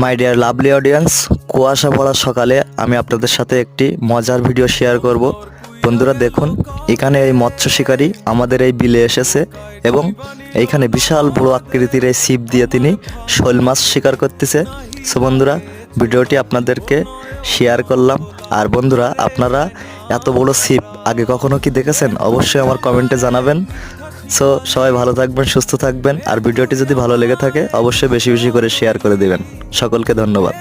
My dear lovely audience, কুয়াশা পড়া সকালে আমি আপনাদের সাথে একটি মজার ভিডিও শেয়ার করব। বন্ধুরা দেখুন, এখানে এই মৎস্য শিকারী আমাদের এই বিলে এসেছে এবং এইখানে বিশাল বড় আকৃতির এই ছিপ দিয়ে তিনি শোল মাছ শিকার করতেছে। সো বন্ধুরা, ভিডিওটি আপনাদেরকে শেয়ার করলাম। আর বন্ধুরা, আপনারা এত বড় ছিপ আগে কখনো কি দেখেছেন? অবশ্যই আমার কমেন্টে জানাবেন। সো সবাই ভালো থাকবেন, সুস্থ থাকবেন। আর ভিডিওটি যদি ভালো লেগে থাকে অবশ্যই বেশি বেশি করে শেয়ার করে দিবেন। সকলকে ধন্যবাদ।